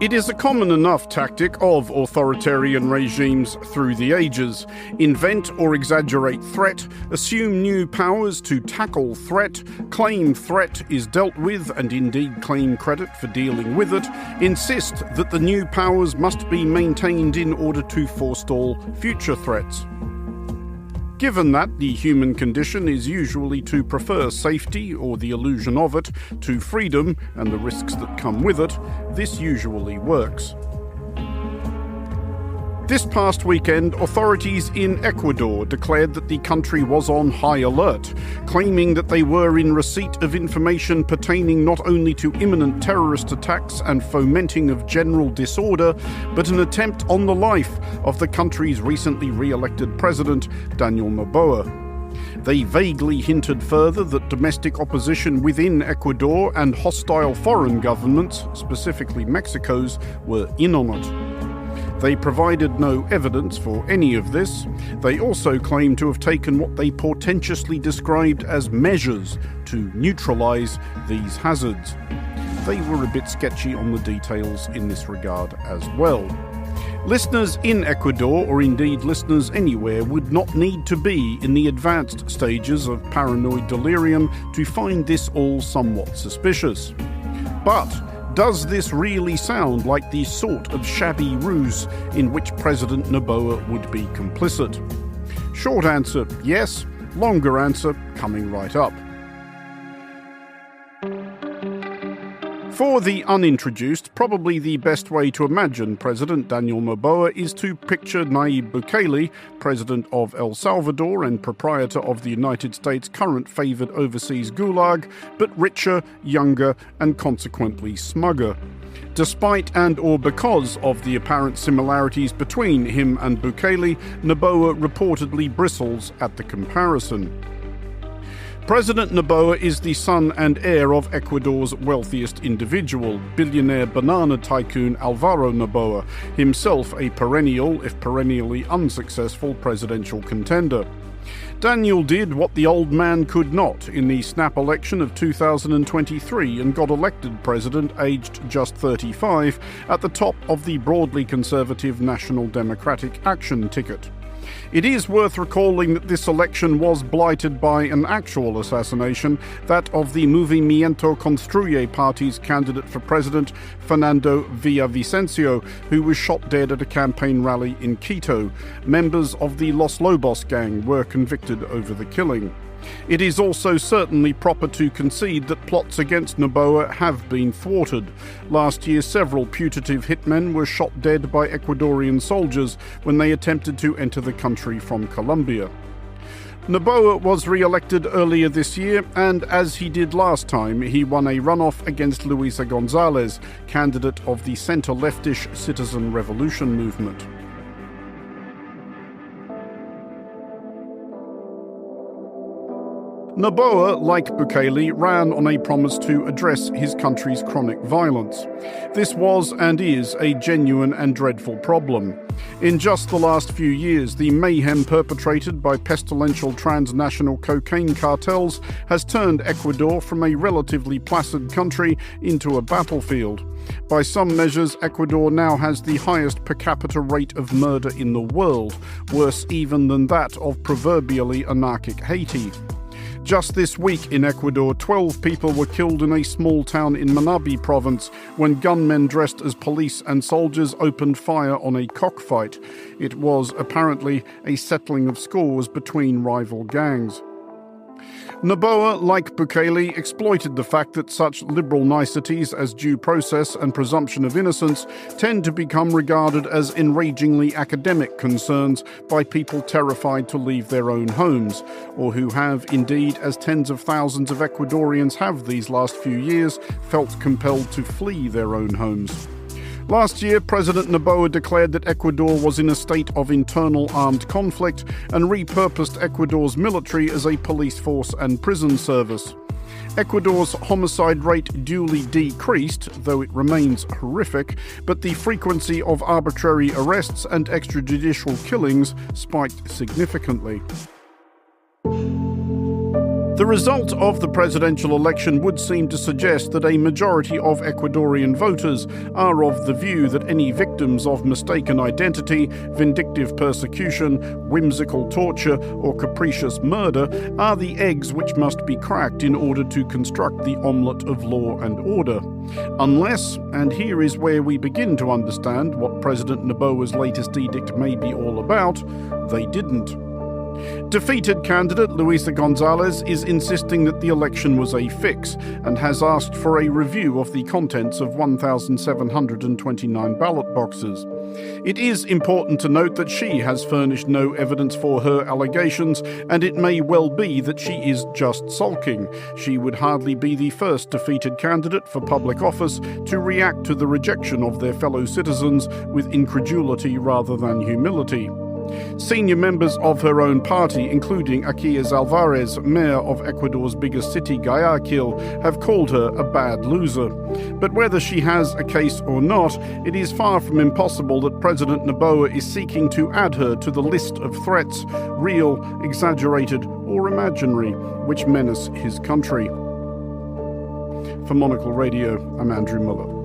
It is a common enough tactic of authoritarian regimes through the ages. Invent or exaggerate threat, assume new powers to tackle threat, claim threat is dealt with and indeed claim credit for dealing with it, insist that the new powers must be maintained in order to forestall future threats. Given that the human condition is usually to prefer safety or the illusion of it to freedom and the risks that come with it, this usually works. This past weekend, authorities in Ecuador declared that the country was on high alert, claiming that they were in receipt of information pertaining not only to imminent terrorist attacks and fomenting of general disorder, but an attempt on the life of the country's recently re-elected president, Daniel Noboa. They vaguely hinted further that domestic opposition within Ecuador and hostile foreign governments, specifically Mexico's, were in on it. They provided no evidence for any of this. They also claimed to have taken what they portentously described as measures to neutralize these hazards. They were a bit sketchy on the details in this regard as well. Listeners in Ecuador, or indeed listeners anywhere, would not need to be in the advanced stages of paranoid delirium to find this all somewhat suspicious. But does this really sound like the sort of shabby ruse in which President Noboa would be complicit? Short answer, yes. Longer answer, coming right up. For the unintroduced, probably the best way to imagine President Daniel Noboa is to picture Nayib Bukele, President of El Salvador and proprietor of the United States' current favoured overseas gulag, but richer, younger and consequently smugger. Despite and or because of the apparent similarities between him and Bukele, Noboa reportedly bristles at the comparison. President Noboa is the son and heir of Ecuador's wealthiest individual, billionaire banana tycoon Alvaro Noboa, himself a perennial, if perennially unsuccessful, presidential contender. Daniel did what the old man could not in the snap election of 2023 and got elected president aged just 35 at the top of the broadly conservative National Democratic Action ticket. It is worth recalling that this election was blighted by an actual assassination, that of the Movimiento Construye party's candidate for president, Fernando Villavicencio, who was shot dead at a campaign rally in Quito. Members of the Los Lobos gang were convicted over the killing. It is also certainly proper to concede that plots against Noboa have been thwarted. Last year, several putative hitmen were shot dead by Ecuadorian soldiers when they attempted to enter the country from Colombia. Noboa was re-elected earlier this year, and as he did last time, he won a runoff against Luisa González, candidate of the centre-leftish Citizen Revolution movement. Noboa, like Bukele, ran on a promise to address his country's chronic violence. This was and is a genuine and dreadful problem. In just the last few years, the mayhem perpetrated by pestilential transnational cocaine cartels has turned Ecuador from a relatively placid country into a battlefield. By some measures, Ecuador now has the highest per capita rate of murder in the world, worse even than that of proverbially anarchic Haiti. Just this week in Ecuador, 12 people were killed in a small town in Manabí province when gunmen dressed as police and soldiers opened fire on a cockfight. It was apparently a settling of scores between rival gangs. Noboa, like Bukele, exploited the fact that such liberal niceties as due process and presumption of innocence tend to become regarded as enragingly academic concerns by people terrified to leave their own homes, or who have, indeed, as tens of thousands of Ecuadorians have these last few years, felt compelled to flee their own homes. Last year, President Noboa declared that Ecuador was in a state of internal armed conflict and repurposed Ecuador's military as a police force and prison service. Ecuador's homicide rate duly decreased, though it remains horrific, but the frequency of arbitrary arrests and extrajudicial killings spiked significantly. The result of the presidential election would seem to suggest that a majority of Ecuadorian voters are of the view that any victims of mistaken identity, vindictive persecution, whimsical torture, or capricious murder are the eggs which must be cracked in order to construct the omelette of law and order. Unless, and here is where we begin to understand what President Noboa's latest edict may be all about, they didn't. Defeated candidate Luisa Gonzalez is insisting that the election was a fix and has asked for a review of the contents of 1,729 ballot boxes. It is important to note that she has furnished no evidence for her allegations, and it may well be that she is just sulking. She would hardly be the first defeated candidate for public office to react to the rejection of their fellow citizens with incredulity rather than humility. Senior members of her own party, including Aquiles Alvarez, mayor of Ecuador's biggest city, Guayaquil, have called her a bad loser. But whether she has a case or not, it is far from impossible that President Noboa is seeking to add her to the list of threats, real, exaggerated, or imaginary, which menace his country. For Monocle Radio, I'm Andrew Mueller.